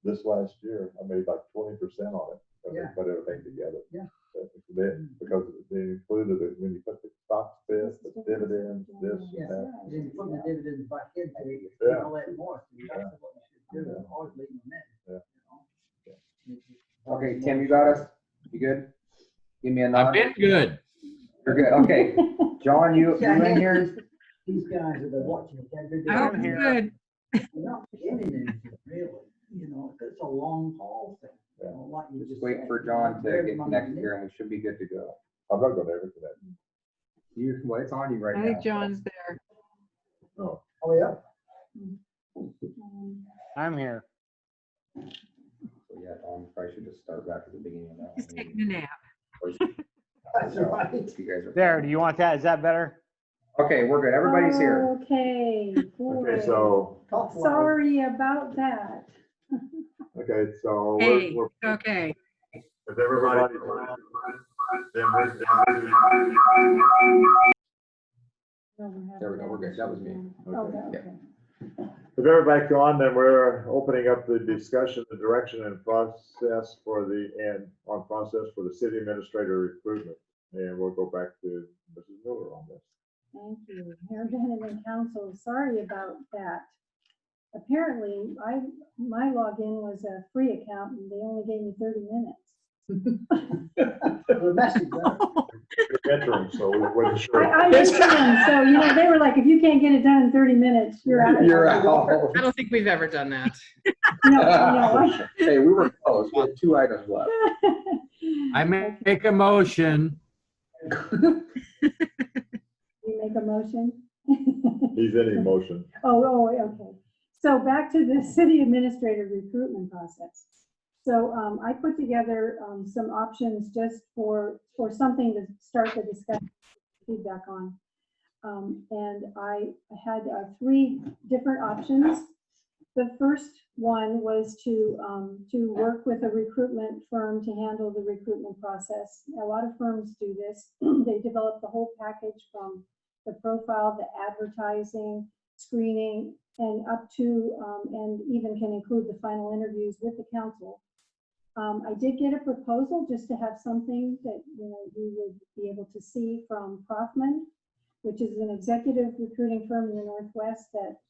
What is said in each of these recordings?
this last year, I made like 20% on it when Yeah. they put everything together. Yeah. Because they included it when you put the stock split, the dividends, this Yeah. and that. Then you put the dividends back into it, you Yeah. all that more, so that's what you should do, Yeah. always leave them in. Yeah. You know? Okay, Tim, you got us? You good? Give me a I've nod. been good. You're good. Okay. John, you in here? These guys that are watching it, they're I'm doing good. not getting anything, really, you know, it's a long haul thing. You know, like you Just just wait said, for John to there's get money connected in it. here and we should be good to go. I'm not gonna ever connect. Well, it's on you right I now. think John's there. No. Oh, yeah. I'm here. So yeah, probably should just start back at the beginning of that. He's one. taking a nap. That's right. If you guys are There, do you want that? Is that better? Okay, we're good. Everybody's here. Okay. Okay, boy. so, Talk loud. Sorry about that. okay, so Hey, we're, okay. is everybody? Then we're No, we're There we go, having we're good. That was me. Oh, Okay. okay. If everybody's on, then we're opening up the discussion, the direction and process for the city administrator recruitment. And we'll go back to Mrs. Miller on this. Thank you. Mayor Bennett and council, sorry about that. Apparently, my login was a free account and they only gave me 30 minutes. The message, right? You're entering, so we wasn't sure. I'm interim, so, you know, they were like, if you can't get it done in 30 minutes, you're out. You're out. I don't think we've ever done that. No. Hey, we were close. We had 2 items left. I make a motion. You make a motion? He's in emotion. Oh, okay. So back to the city administrator recruitment process. So I put together some options just for something to start the discussion, feedback on. And I had 3 different options. The first one was to work with a recruitment firm to handle the recruitment process. A lot of firms do this. They develop the whole package from the profile, the advertising, screening, and up to, and even can include the final interviews with the council. I did get a proposal just to have something that, you know, you would be able to see from Kaufman, which is an executive recruiting firm in the Northwest that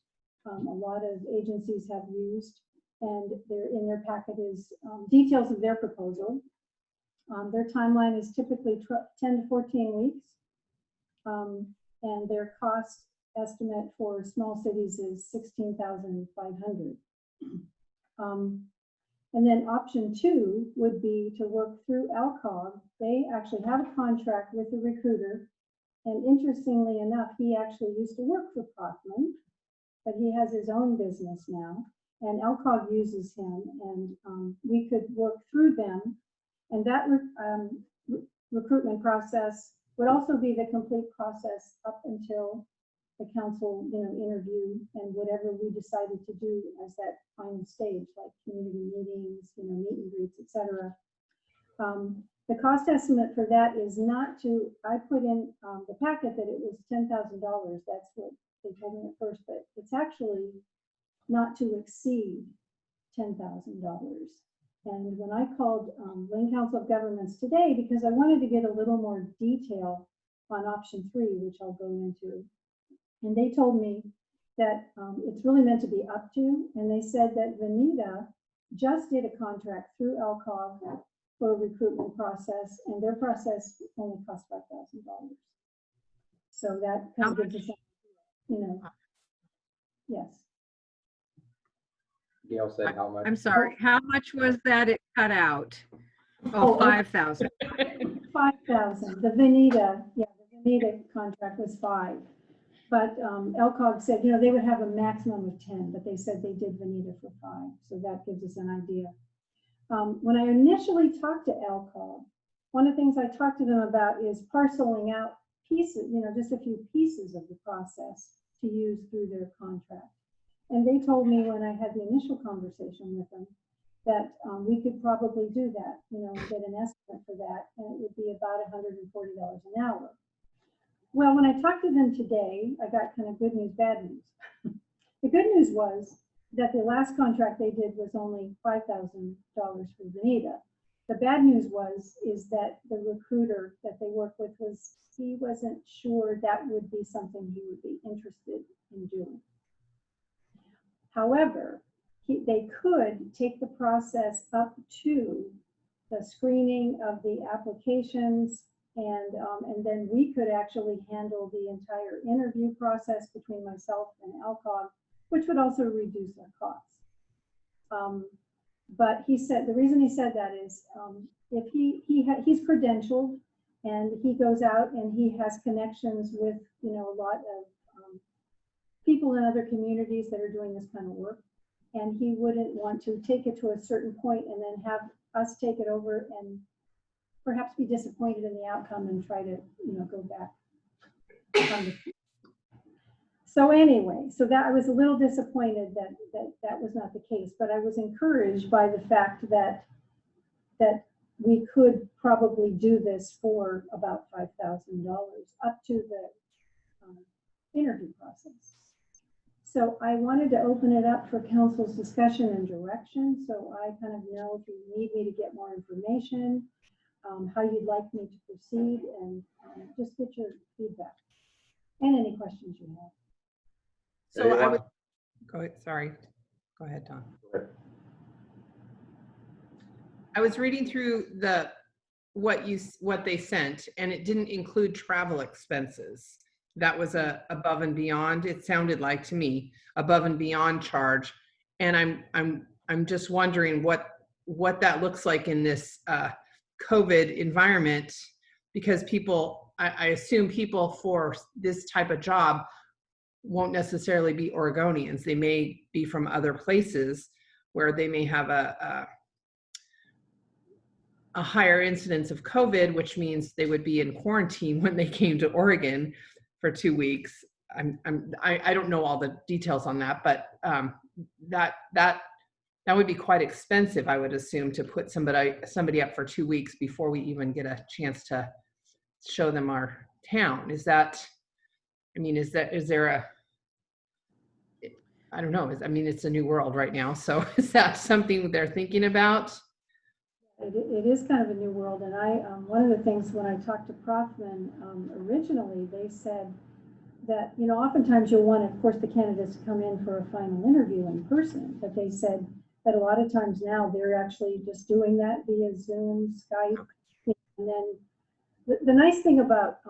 a lot of agencies have used, and they're in their packet is details of their proposal. Their timeline is typically 10 to 14 weeks, and their cost estimate for small cities is $16,500. And then option 2 would be to work through ALCOG. They actually have a contract with the recruiter, and interestingly enough, he actually used to work for Kaufman, but he has his own business now, and ALCOG uses him, and we could work through them. And that recruitment process would also be the complete process up until the council, you know, interview and whatever we decided to do as that final stage, like community meetings, you know, meet and greets, etc. The cost estimate for that is not to, I put in the packet that it was $10,000. That's what they told me at first, but it's actually not to exceed $10,000. And when I called Lane Council of Governments today, because I wanted to get a little more detail on option 3, which I'll go into, and they told me that it's really meant to be up to, and they said that Veneta just did a contract through ALCOG for a recruitment process, and their process only cost $5,000. So that kind of gives us, you know, yes. Gail said how much? I'm sorry. How much was that it cut out? Oh, 5,000. 5,000. The Veneta, yeah, the Veneta contract was 5. But ALCOG said, you know, they would have a maximum of 10, but they said they did Veneta for 5. So that gives us an idea. When I initially talked to ALCOG, one of the things I talked to them about is parceling out pieces, you know, just a few pieces of the process to use through their contract. And they told me when I had the initial conversation with them that we could probably do that, you know, get an estimate for that, and it would be about $140 an hour. Well, when I talked to them today, I got kind of good news, bad news. The good news was that the last contract they did was only $5,000 for Benita. The bad news is that the recruiter that they work with he wasn't sure that would be something he would be interested in doing. However, they could take the process up to the screening of the applications, and then we could actually handle the entire interview process between myself and ALCOG, which would also reduce our costs. But he said, the reason he said that is if he's credentialed and he goes out and he has connections with, a lot of people in other communities that are doing this kind of work, and he wouldn't want to take it to a certain point and then have us take it over and perhaps be disappointed in the outcome and try to, go back. So anyway, that I was a little disappointed that was not the case, but I was encouraged by the fact that we could probably do this for about $5,000 up to the interview process. So I wanted to open it up for council's discussion and direction. So I kind of know if you need me to get more information, how you'd like me to proceed, and just get your feedback and any questions you have. So I Anyone? would, go ahead, sorry. Go ahead, Tom. I was reading through what they sent, and it didn't include travel expenses. That was a above and beyond, it sounded like to me, above and beyond charge. And I'm just wondering what that looks like in this COVID environment, because I assume people for this type of job won't necessarily be Oregonians. They may be from other places where they may have a higher incidence of COVID, which means they would be in quarantine when they came to Oregon for 2 weeks. I don't know all the details on that, but that would be quite expensive, I would assume, to put somebody up for 2 weeks before we even get a chance to show them our town. Is there I don't know. It's a new world right now. So is that something they're thinking about? It is kind of a new world, and one of the things when I talked to Prothman originally, they said that oftentimes you'll want, of course, the candidates to come in for a final interview in person, but they said that a lot of times now they're actually just doing that via Zoom, Skype, and then the nice thing about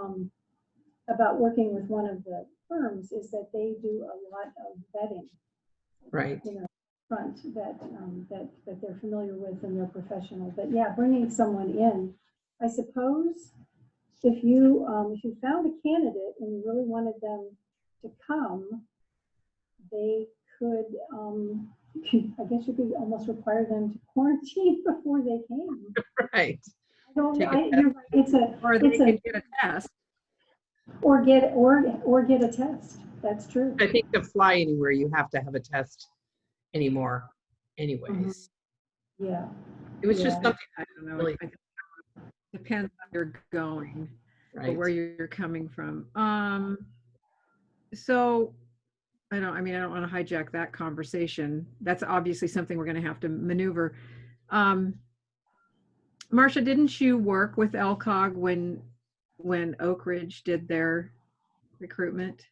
working with one of the firms is that they do a lot of vetting, Right. Front that they're familiar with and they're professional. But yeah, bringing someone in, I suppose if you found a candidate and you really wanted them to come, they could I guess you could almost require them to quarantine before they came. Right. You're right. Or they could get a test. Or get a test. That's true. I think to fly anywhere, you have to have a test anymore anyways. Yeah. It was just Yeah. something I don't know. Really- I think it depends on where you're going, or right. where you're coming from. So I don't want to hijack that conversation. That's obviously something we're going to have to maneuver. Marcia, didn't you work with ALCOG when Oak Ridge did their recruitment?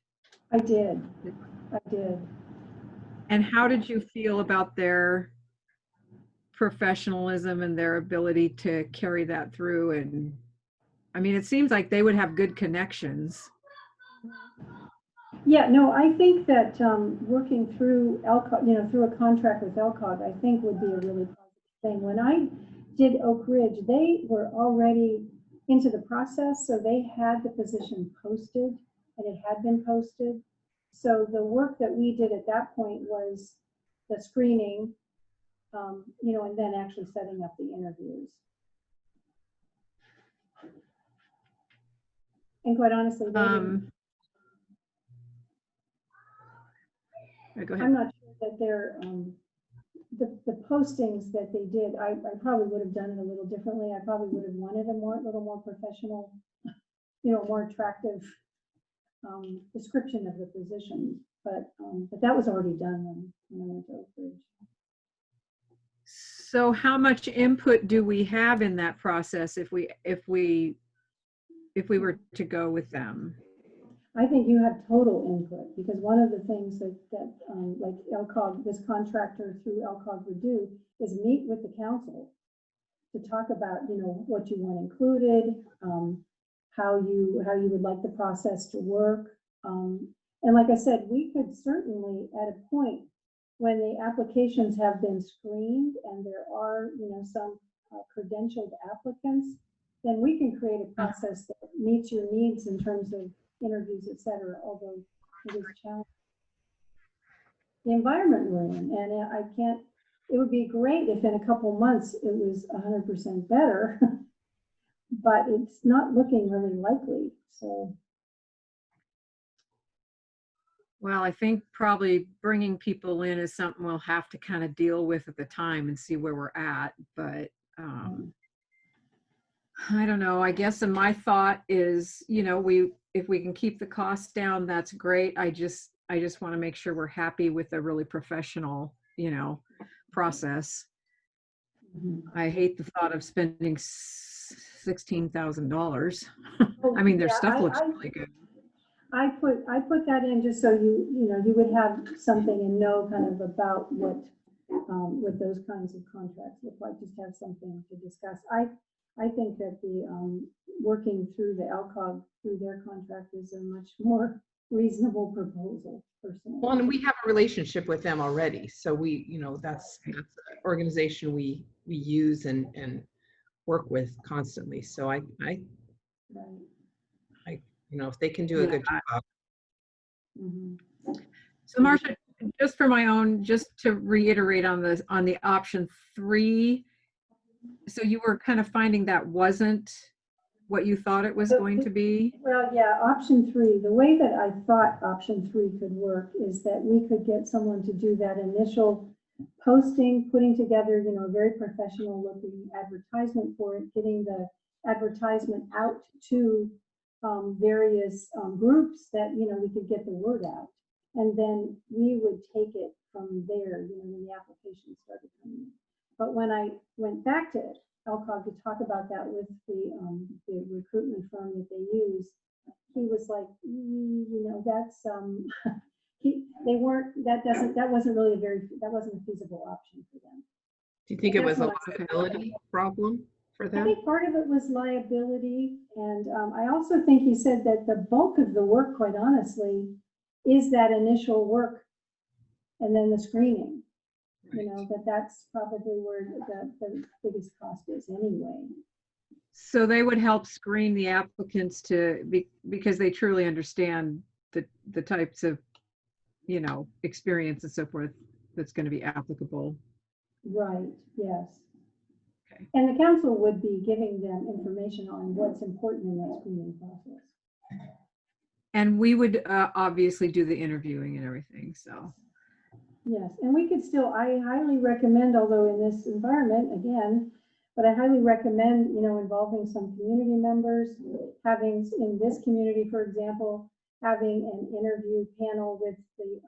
I did. And how did you feel about their professionalism and their ability to carry that through? And it seems like they would have good connections. Yeah, no, I think that working through ALCOG, through a contract with ALCOG, I think would be a really positive thing. When I did Oak Ridge, they were already into the process, so they had the position posted, and it had been posted. So the work that we did at that point was the screening, and then actually setting up the interviews. And quite honestly, they didn't. Go ahead. I'm not sure that they're, the postings that they did, I probably would have done it a little differently. I probably would have wanted a little more professional, more attractive description of the position. But that was already done when I went to Oak Ridge. So how much input do we have in that process if we were to go with them? I think you have total input, because one of the things that like LCOG, this contractor through LCOG would do is meet with the council to talk about, what you want included, how you would like the process to work. And like I said, we could certainly at a point when the applications have been screened and there are, some credentialed applicants, then we can create a process that meets your needs in terms of interviews, et cetera, although it is challenging. The environment we're in, and it would be great if in a couple months it was 100% better, but it's not looking really likely, so. Well, I think probably bringing people in is something we'll have to kind of deal with at the time and see where we're at. But I don't know. I guess my thought is, if we can keep the costs down, that's great. I just want to make sure we're happy with a really professional, process. I hate the thought of spending $16,000. I mean, their stuff looks really good. I put that in just so you would have something and know kind of about what those kinds of contracts look like, just have something to discuss. I think that the working through the LCOG through their contract is a much more reasonable proposal, personally. Well, and we have a relationship with them already. So we, that's an organization we use and work with constantly. So I Right. if they can do a good job. Mhm. So Marcia, just for my own, just to reiterate on the option 3, so you were kind of finding that wasn't what you thought it was going to be? Well, yeah, option 3, the way that I thought option 3 could work is that we could get someone to do that initial posting, putting together, a very professional looking advertisement for it, getting the advertisement out to various groups that, we could get the word out. And then we would take it from there, when the applications started coming in. But when I went back to LCOG to talk about that with the recruitment firm that they use, he was like, that's that wasn't a feasible option for them. Do you think it was a That's what I said. liability problem for I them? think part of it was liability, and I also think he said that the bulk of the work, quite honestly, is that initial work and then the screening. That's probably where the biggest cost is anyway. So they would help screen the applicants because they truly understand the types of, experience and so forth that's going to be applicable. Right, yes. Okay. And the council would be giving them information on what's important in that screening process. And we would obviously do the interviewing and everything, so. Yes, and we could still, I highly recommend, although in this environment, again, but I highly recommend, involving some community members, having, in this community, for example, having an interview panel with the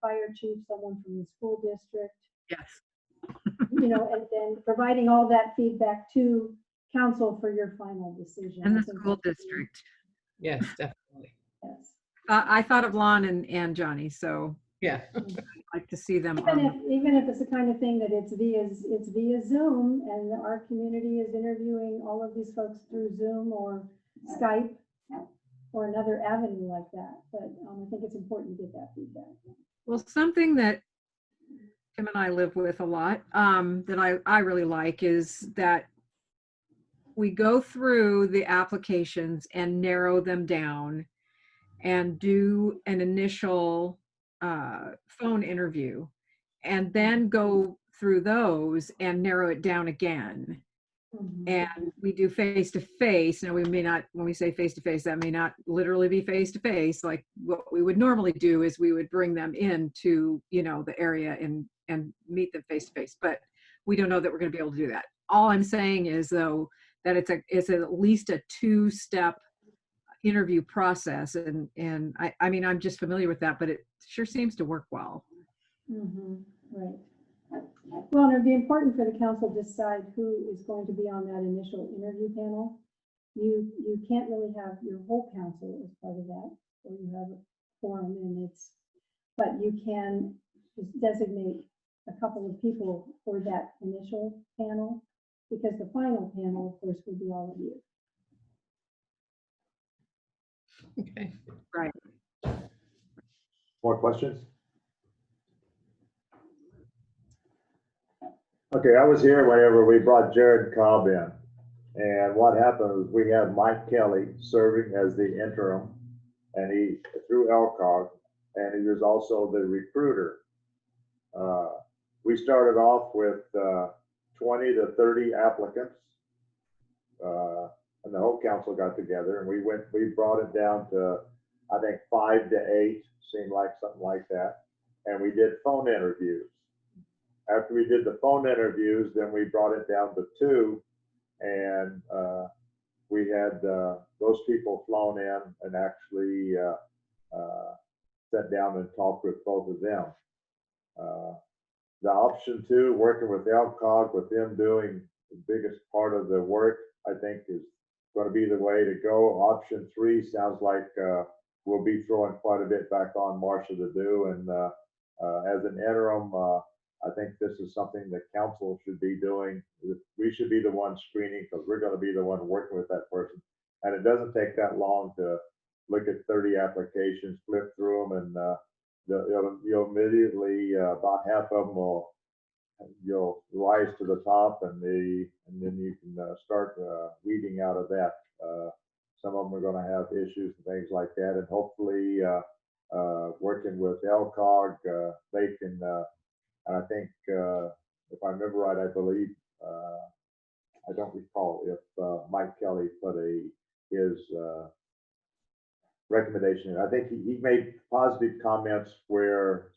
fire chief, someone from the school district, Yes. and then providing all that feedback to council for your final decision. And I the think school that's- district. Yes, definitely. Yes. I thought of Lon and Johnny, so Yeah. I'd like to see them Even if it's the kind of thing that it's via Zoom, and our community is interviewing all of these folks through Zoom or Skype or another avenue like that. But I think it's important to get that feedback. Well, something that Tim and I live with a lot, that I really like, is that we go through the applications and narrow them down and do an initial phone interview, and then go through those and narrow it down again. Mhm. And we do face-to-face. Now, we may not, when we say face-to-face, that may not literally be face-to-face. Like, what we would normally do is we would bring them into, the area and meet them face-to-face. But we don't know that we're going to be able to do that. All I'm saying is, though, that it's at least a 2-step interview process. And I mean, I'm just familiar with that, but it sure seems to work well. Right. Well, and it'd be important for the council to decide who is going to be on that initial interview panel. You can't really have your whole council as part of that, or you have a forum and but you can just designate a couple of people for that initial panel, because the final panel, of course, will be all of you. Okay. Right. More questions? Okay, I was here whenever we brought Jared Cobb in. And what happened was we had Mike Kelly serving as the interim, and he through LCOG, and he was also the recruiter. We started off with 20 to 30 applicants, and the whole council got together, and we brought it down to, I think, 5 to 8, seemed like something like that, and we did phone interviews. After we did the phone interviews, then we brought it down to 2, and we had those people flown in and actually sat down and talked with both of them. The option 2, working with LCOG, with them doing the biggest part of the work, I think is going to be the way to go. Option 3 sounds like we'll be throwing quite a bit back on Marcia to do. And as an interim, I think this is something that council should be doing. We should be the one screening, because we're going to be the one working with that person. And it doesn't take that long to look at 30 applications, flip through them, and you'll immediately, about half of them you'll rise to the top, and then you can start weeding out of that. Some of them are going to have issues and things like that, and hopefully working with LCOG, they can, and I think, if I remember right, I believe, I don't recall if Mike Kelly put his recommendation. I think he made positive comments where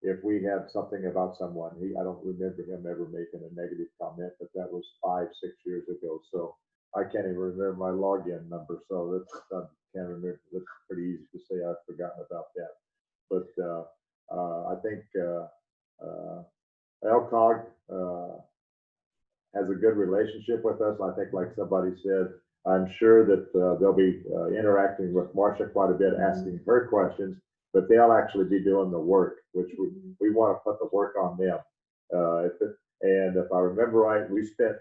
if we had something about someone, I don't remember him ever making a negative comment, but that was 5, 6 years ago. So I can't even remember my login number. So that's, I can't remember. That's pretty easy to say I've forgotten about that. But I think LCOG has a good relationship with us. I think, like somebody said, I'm sure that they'll be interacting with Marcia quite a bit, asking her questions, but they'll actually be doing the work, which we want to put the work on them. And if I remember right, we spent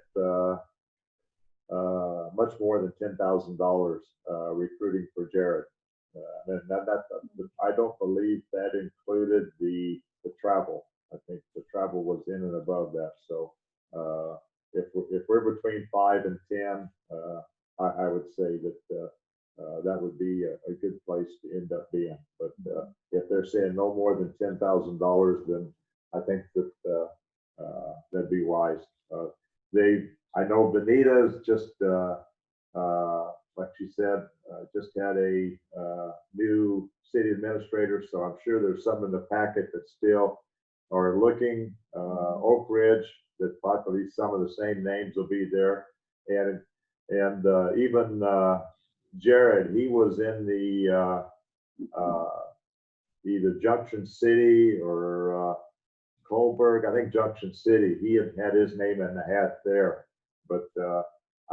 much more than $10,000 recruiting for Jared. And I don't believe that included the travel. I think the travel was in and above that. So if we're between 5 and 10, I would say that that would be a good place to end up being. But if they're saying no more than $10,000, then I think that that'd be wise. I know Benita's just, like she said, just had a new city administrator. So I'm sure there's some in the packet that still are looking. Oak Ridge, that probably some of the same names will be there. And even Jared, he was in the either Junction City or Colberg. I think Junction City. He had his name in the hat there. But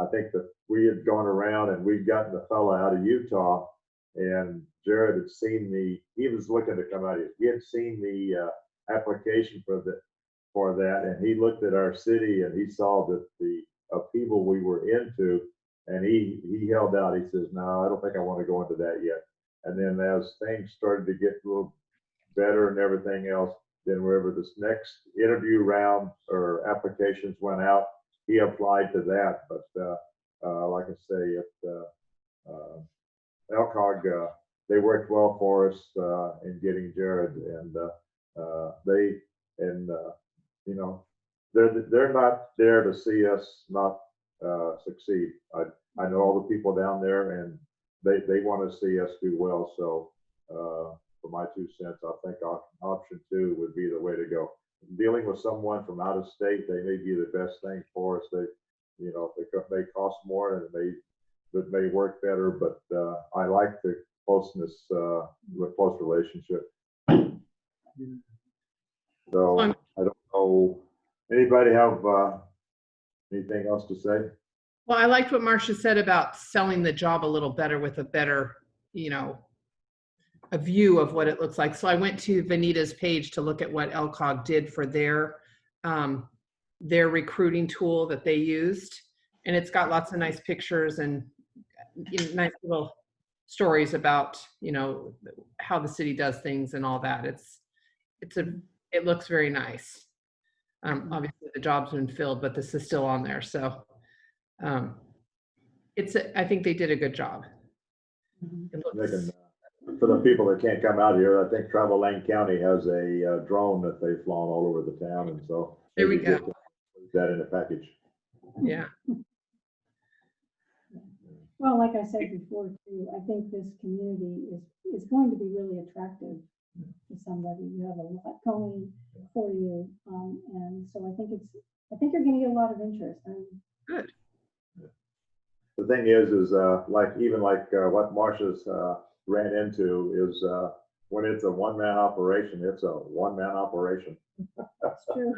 I think that we had gone around and we'd gotten the fella out of Utah, and Jared had seen he was looking to come out here. He had seen the application for that, and he looked at our city and he saw that the upheaval we were into, and he held out. He says, "No, I don't think I want to go into that yet." And then as things started to get a little better and everything else, then wherever this next interview round or applications went out, he applied to that. But like I say, LCOG, they worked well for us in getting Jared, and you know, they're not there to see us not succeed. I know all the people down there, and they want to see us do well. So for my 2 cents, I think option 2 would be the way to go. Dealing with someone from out of state, they may be the best thing for us. They, you know, they may cost more, and that may work better, but I like the closeness, the close relationship. So I don't know, anybody have anything else to say? Well, I liked what Marcia said about selling the job a little better with a better, a view of what it looks like. So I went to Vanita's page to look at what LCOG did for their recruiting tool that they used. And it's got lots of nice pictures and nice little stories about, how the city does things and all that. It looks very nice. Obviously the job's been filled, but this is still on there. So I think they did a good job. It looks- They can, for the people that can't come out here, I think Travel Lane County has a drone that they've flown all over the town, and so. There we they could go. Put that in a package. Yeah. Well, like I said before too, I think this community is going to be really attractive to somebody. You have a lot going for you. And so I think you're gonna get a lot of interest. Good. The thing is like what Marcia's ran into is when it's a one-man operation, it's a one-man operation. That's true.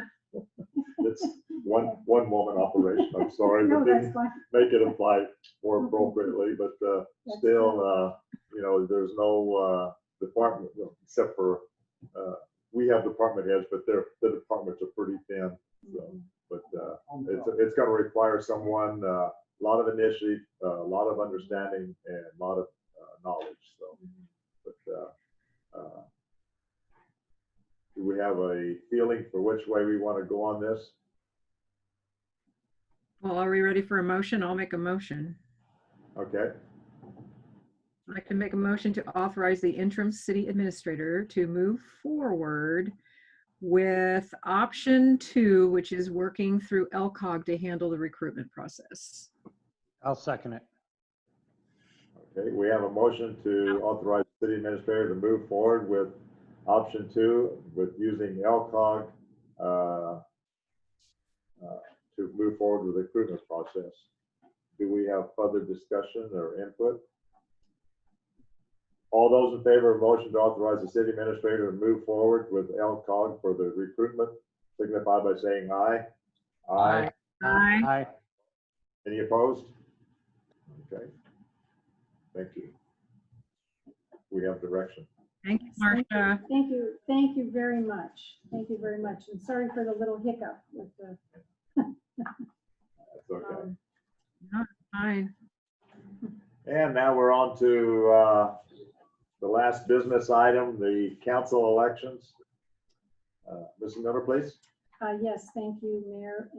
It's one woman operation. I'm sorry, No, but that's didn't fine. make it apply more appropriately, but still, there's no department except for we have department heads, but the departments are pretty thin. So, but it's going to require someone, a lot of initiative, a lot of understanding, and a lot of knowledge. So, but do we have a feeling for which way we want to go on this? Well, are we ready for a motion? I'll make a motion. Okay. I can make a motion to authorize the interim city administrator to move forward with option 2, which is working through LCOG to handle the recruitment process. I'll second it. Okay, we have a motion to authorize the city administrator to move forward with option 2 with using LCOG to move forward with the recruitment process. Do we have further discussion or input? All those in favor of motion to authorize the city administrator to move forward with LCOG for the recruitment, signify by saying aye. Aye. Aye. Aye. Any opposed? Okay. Thank you. We have direction. Thank you, Marcia. Thank you. Thank you very much. Thank you very much. And sorry for the little hiccup with the. That's okay. Fine. And now we're on to the last business item, the council elections. Mrs. Miller, please. Yes, thank you, Mayor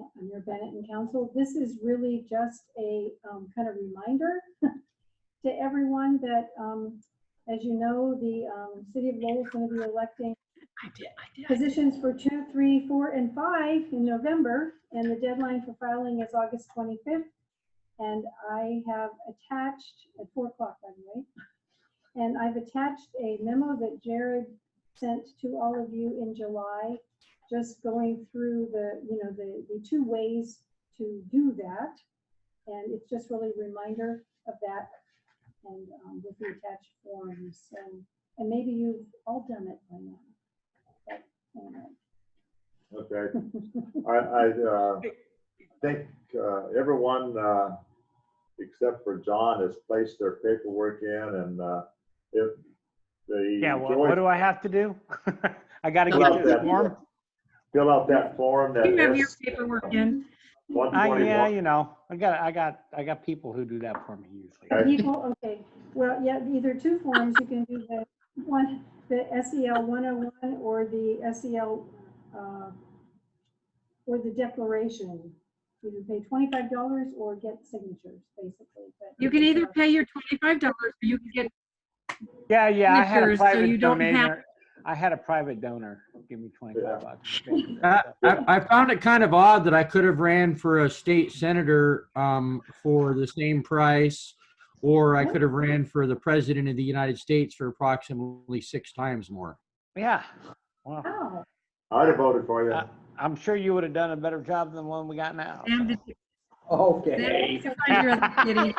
Bennett and Council. This is really just a kind of reminder to everyone that, as you know, the City of Lowell is going to be electing I did. positions for 2, 3, 4, and 5 in November, and the deadline for filing is August 25th. And I have attached at 4 o'clock, by the way, and I've attached a memo that Jared sent to all of you in July, just going through the 2 ways to do that. And it's just really a reminder of that, and with the attached forms. And maybe you've all done it by now. But anyway. Okay. I think everyone except for John has placed their paperwork in, and if the Yeah, what do I have to do? I got to Fill get out this that form? fill out that form that You have your has paperwork in. Yeah, 121. I got people who do that for me usually. Okay. People, okay, well, yeah, either 2 forms, you can do the SEL 101 or the SEL, or the declaration. You can pay $25 or get signatures, basically. But You can either pay your $25 or you can get, Yeah, I had a signatures, so private you don't have- donor. I had a private donor give me $25. I found it kind of odd that I could have ran for a state senator for the same price, or I could have ran for the president of the United States for approximately 6 times more. Yeah. Well, Oh, I'd have voted for you. I'm sure you would have done a better job than the one we got now. Sam, did so. you- Okay. Sam, did you find your other kitty?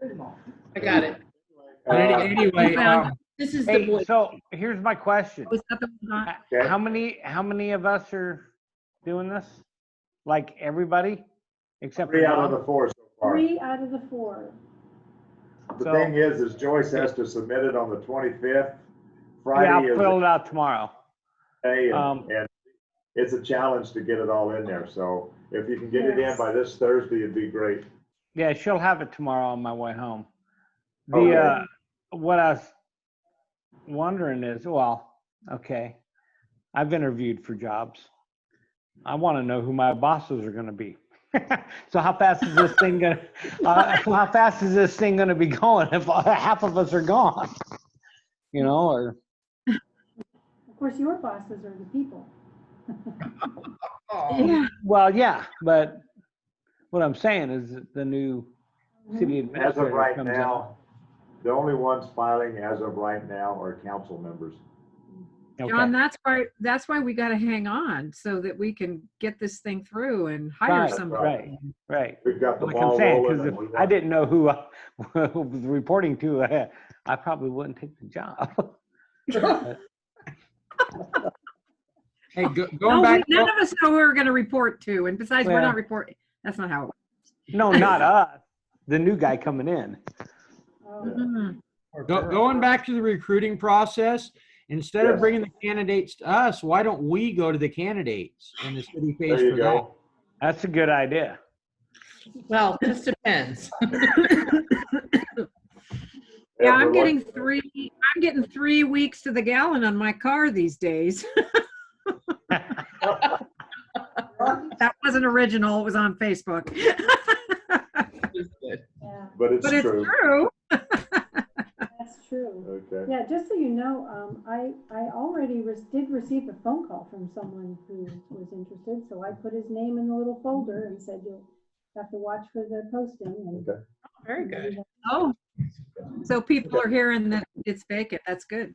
I got it. But anyway, This is the Hey, boy. so here's my question. Was that the one on- Okay. How many of us are doing this? Like everybody? Except for 3 out of Don? the 4 so far. 3 out of the 4. The So- thing is Joyce has to submit it on the 25th. Yeah, Friday I'll is fill the it out tomorrow. day, Um, and it's a challenge to get it all in there. So if you can get it in Yes. by this Thursday, it'd be great. Yeah, she'll have it tomorrow on my way home. The, Okay. what I was wondering is, well, okay, I've interviewed for jobs. I want to know who my bosses are going to be. So how fast is this thing going how fast is this thing going to be going if half of us are gone? You know, or, Of course, your bosses are the people. Yeah, well, yeah, but what I'm saying is that the new city As administrator of right comes out. now, the only ones filing as of right now are council members. John, Okay. that's why we gotta hang on so that we can get this thing through and hire Right, somebody. Right. We've got the Like I'm ball saying, rolling. because and if we I want- didn't know who I was reporting to, I probably wouldn't take the job. hey, No, going back, none of us know who we're gonna report to, and besides, we're Well- not reporting. That's not how. No, not us, the new guy coming in. Oh, Mhm. going back to the recruiting process, instead of Yes. bringing the candidates to us, why don't we go to the candidates and the city pays There you for that? go. That's a good idea. Well, just depends. Yeah, we're I'm getting looking- 3 weeks to the gallon on my car these days. That wasn't original, it was on Facebook. yeah, But it's But it's true. true. that's true. Okay. Yeah, just so you know, I already did receive a phone call from someone who was interested, so I put his name in the little folder and said, you'll have to watch for the posting and. Okay. Very good. Oh, so people are hearing that it's vacant, that's good.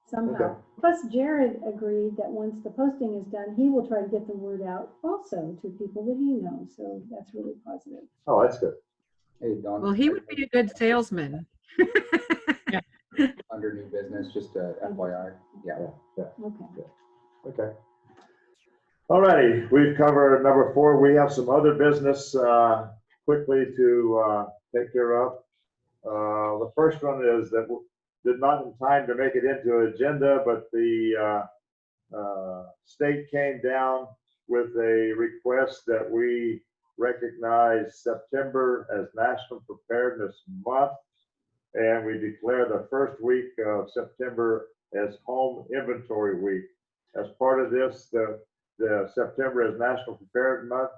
Somehow. Plus Jared agreed that once the posting is done, he will try to get the word out also to people that he knows, so that's really positive. Oh, that's good. Hey, Don. Well, he would be a good salesman. Under new business, just a FYI. Yeah. Okay. Okay. All righty, we've covered number 4. We have some other business quickly to take care of. The first one is that we did not in time to make it into an agenda, but the state came down with a request that we recognize September as National Preparedness Month, and we declare the first week of September as Home Inventory Week. As part of this, the September as National Preparedness Month,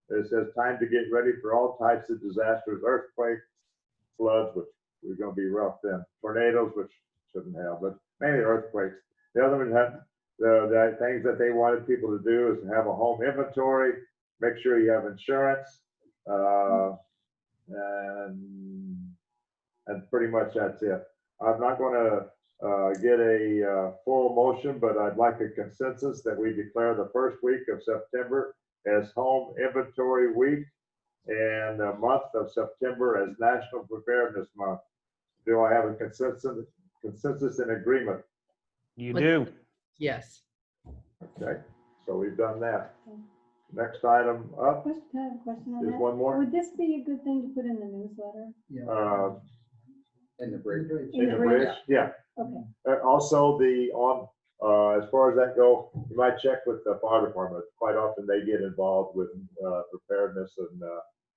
it says time to get ready for all types of disasters, earthquakes, floods, which are going to be rough then, tornadoes, which shouldn't have, but mainly earthquakes. The other one had the things that they wanted people to do is to have a home inventory, make sure you have insurance, and pretty much that's it. I'm not going to get a full motion, but I'd like a consensus that we declare the first week of September as Home Inventory Week and the month of September as National Preparedness Month. Do I have a consensus and agreement? You Let's- do. Yes. Okay, so we've done that. Next item up Can I have a question on is that? one more. Would this be a good thing to put in the newsletter? In the bridge. In the bridge, yeah. Okay, Also, as far as that go, you might check with the fire department. Quite often they get involved with preparedness, and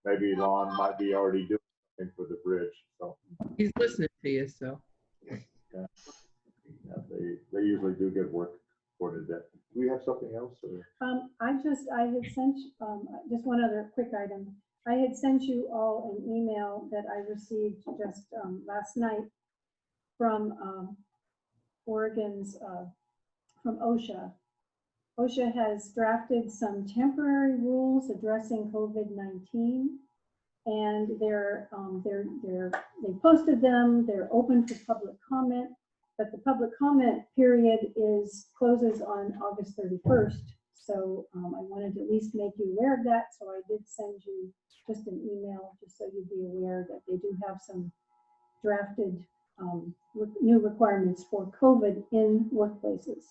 maybe Lon might be already doing something for the bridge. So He's listening to you, so. yeah, they usually do good work for that. Do we have something else? Or? I had sent, just one other quick item. I had sent you all an email that I received just last night from Oregon's, from OSHA. OSHA has drafted some temporary rules addressing COVID-19, and they posted them. They're open for public comment, but the public comment period closes on August 31st. So I wanted to at least make you aware of that, so I did send you just an email, just so you'd be aware that they do have some drafted new requirements for COVID in workplaces.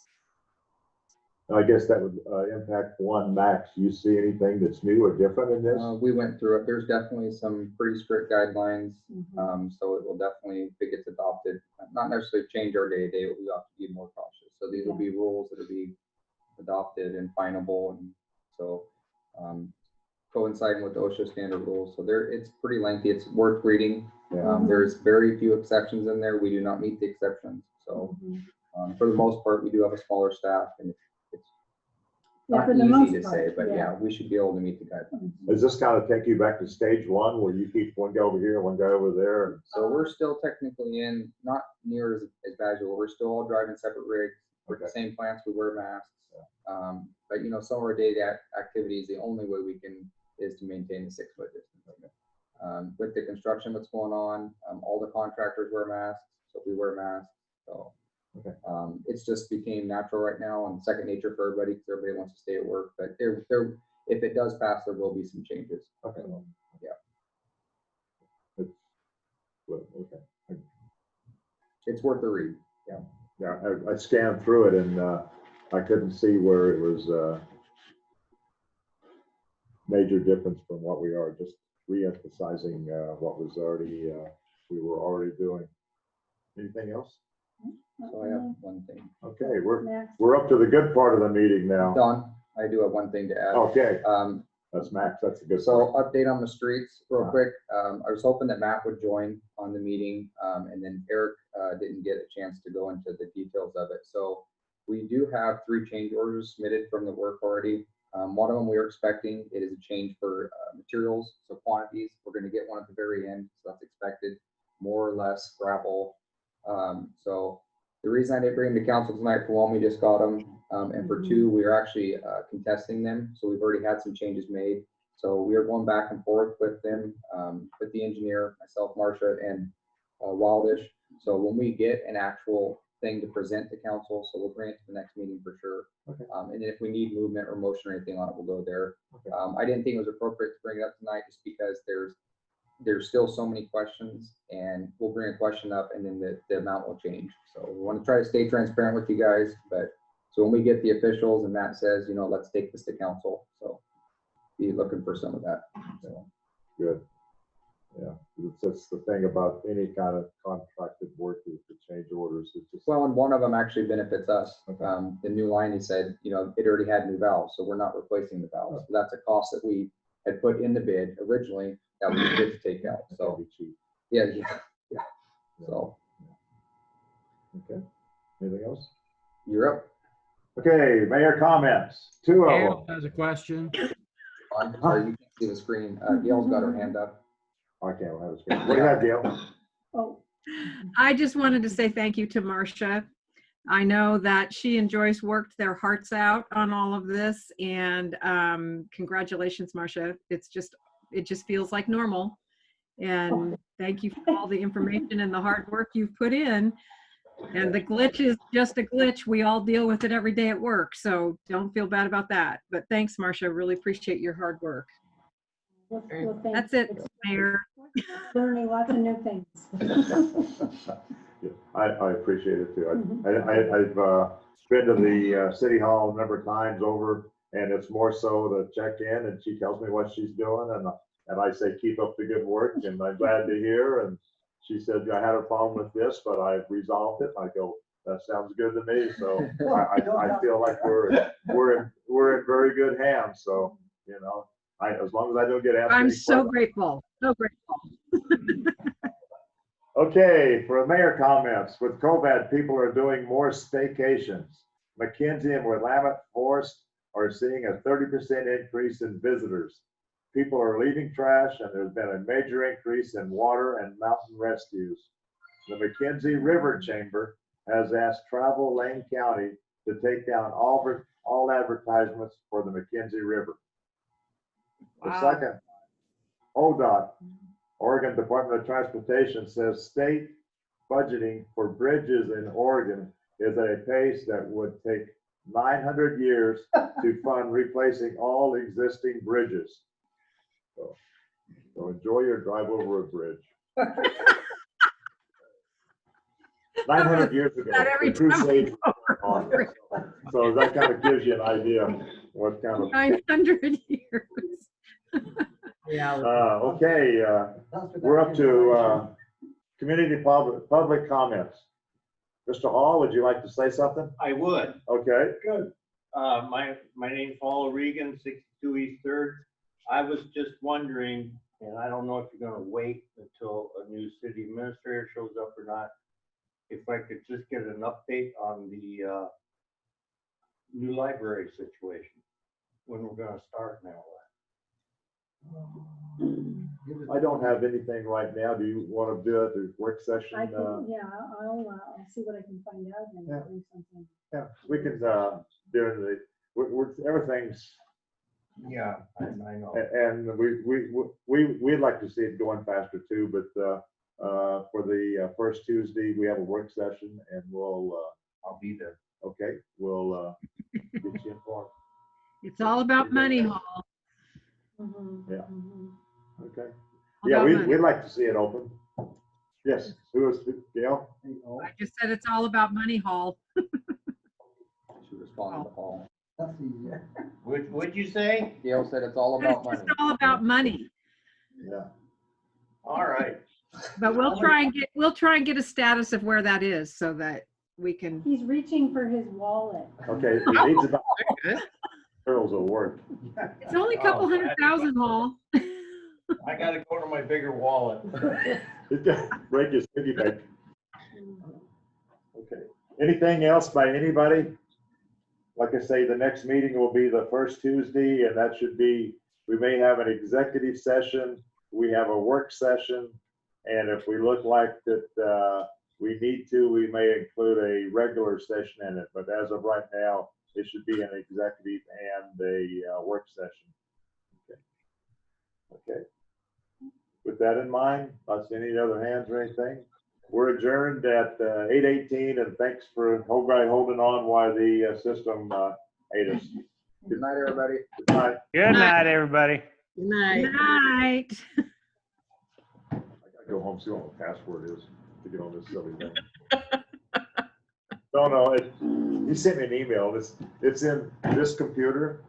I guess that would impact one max. You see anything that's new or different in this? We went through it. There's definitely some pretty strict guidelines. Mhm. So it will definitely, if it gets adopted, not necessarily change our day-to-day, but we have to be more cautious. So these will be rules that will be adopted and finable. And so coinciding with the OSHA standard rules. So it's pretty lengthy. It's worth reading. Yeah. There's very few exceptions in there. We do not meet the exceptions. So Mhm. for the most part, we do have a smaller staff, and it's Yeah, not for the most easy to say, part, but yeah. yeah, we should be able to meet the guidelines. Does this kind of take you back to stage one where you keep one guy over here, one guy over there? So we're still technically in, not near as bad as we're still all driving separate rigs. We're at the same plants, we wear masks. But you know, some of our daily activities, the only way we can is to maintain the 6-foot distance. With the construction that's going on, all the contractors wear masks, so we wear masks. So it's just became natural right now and second nature for everybody because everybody wants to stay at work. But if it does pass, there will be some changes. Okay. So, Okay. it's worth the read. Yeah, I scanned through it and I couldn't see where it was major difference from what we are, just re-emphasizing what was already, we were already doing. Anything else? So I have one thing. Okay, Max? we're up to the good part of the meeting now. Don, I do have one thing to add. Okay, Um, that's Max, that's a good So part. update on the streets real Yeah. quick. I was hoping that Matt would join on the meeting, and then Eric didn't get a chance to go into the details of it. So we do have 3 change orders submitted from the work already. One of them we are expecting, it is a change for materials, so quantities. We're gonna get one at the very end, so that's expected, more or less gravel. So the reason I didn't bring them to council tonight, for one, we just got them, and for 2, we are actually contesting them. So we've already had some changes made. So we are going back and forth with them, with the engineer, myself, Marcia, and Wildish. So when we get an actual thing to present to council, so we'll bring it to the next meeting for sure. Okay. And then if we need movement or motion or anything on it, we'll go there. Okay. I didn't think it was appropriate to bring it up tonight just because there's still so many questions, and we'll bring a question up and then the amount will change. So we want to try to stay transparent with you guys, but so when we get the officials and Matt says, you know, let's take this to council. So be looking for some of that. So. Good. Yeah, it's just the thing about any kind of contracted work is the change orders. It's just, Well, and one of them actually benefits us. Okay. The new line, he said, you know, it already had new valves, so we're not replacing the valves. So that's a cost that we had put in the bid originally that we did to take out. that So can be cheap. yeah. So Okay, anything else? you're up. Okay, mayor comments, 2 of Gail them. has a question. I'm sorry, you can't see the screen. Gail's got her hand up. I can't have a screen. What do you have, Gail? Oh, I just wanted to say thank you to Marcia. I know that she and Joyce worked their hearts out on all of this, and congratulations, Marcia. It just feels like normal. And thank you for all the information and the hard work you've put in. And the glitch is just a glitch. We all deal with it every day at work, so don't feel bad about that. But thanks, Marcia. Really appreciate your hard work. well, thank That's you. it, Mayor. Learning lots of new things. Yeah, I appreciate it too. Mhm. I've been to the city hall a number of times over, and it's more so to check in, and she tells me what she's doing, and I say, keep up the good work, and I'm glad to hear. And she said, I had a problem with this, but I've resolved it. I go, that sounds good to me. So I feel like we're in very good hands. So, you know, as long as I don't get asked. I'm any so questions. grateful. So grateful. Okay, for mayor comments, with COVID, people are doing more staycations. McKinsey and Willamette Forest are seeing a 30% increase in visitors. People are leaving trash, and there's been a major increase in water and mountain rescues. The McKinsey River Chamber has asked Travel Lane County to take down all advertisements for the McKinsey River. The Wow. second, ODOT, Oregon Department of Transportation, says state budgeting for bridges in Oregon is at a pace that would take 900 years to fund replacing all existing bridges. So enjoy your drive over a bridge. 900 years ago, That every the time I Crusades go were on. over it. So that kind of gives you an idea of what kind of, 900 years. Yeah. okay, we're up to community public comments. Mr. Hall, would you like to say something? I would. Okay, Good. My name's Paul Regan, 62 East Third. I was just wondering, and I don't know if you're gonna wait until a new city administrator shows up or not, if I could just get an update on the new library situation, when we're gonna start now. I don't have anything right now. Do you want to do it, the work session? I can, yeah, I'll see what I can find out and Yeah. bring something. Yeah, we can, during the, everything's, Yeah, I know. and we'd like to see it going faster too, but for the first Tuesday, we have a work session and we'll, I'll be there. okay, we'll get you informed. It's all about money, Hall. Mhm, Yeah. mhm. Okay. All Yeah, about money. we'd like to see it open. Yes, who is, Gail? I just said it's all about money, Hall. She responded to Paul. That's easier. What'd you say? Gail said it's all about It's money. just all about money. Yeah. All right. But we'll try and get a status of where that is so that we can. He's reaching for his wallet. Okay, he needs about Good. girls will work. It's only a couple Oh, $100,000, Hall. I gotta go to my bigger wallet. He's got to break his piggy bank. Okay. Anything else by anybody? Like I say, the next meeting will be the first Tuesday, and that should be, we may have an executive session, we have a work session, and if we look like that we need to, we may include a regular session in it. But as of right now, it should be an executive and a work session. Okay. Okay. With that in mind, not seeing any other hands or anything. We're adjourned at 8:18, and thanks for everybody holding on while the system ate us. Good night, everybody. Good night. Good night, everybody. Good night. Good night. I gotta go home, see what my password is to get on this silly thing. No, he sent me an email. It's in this computer,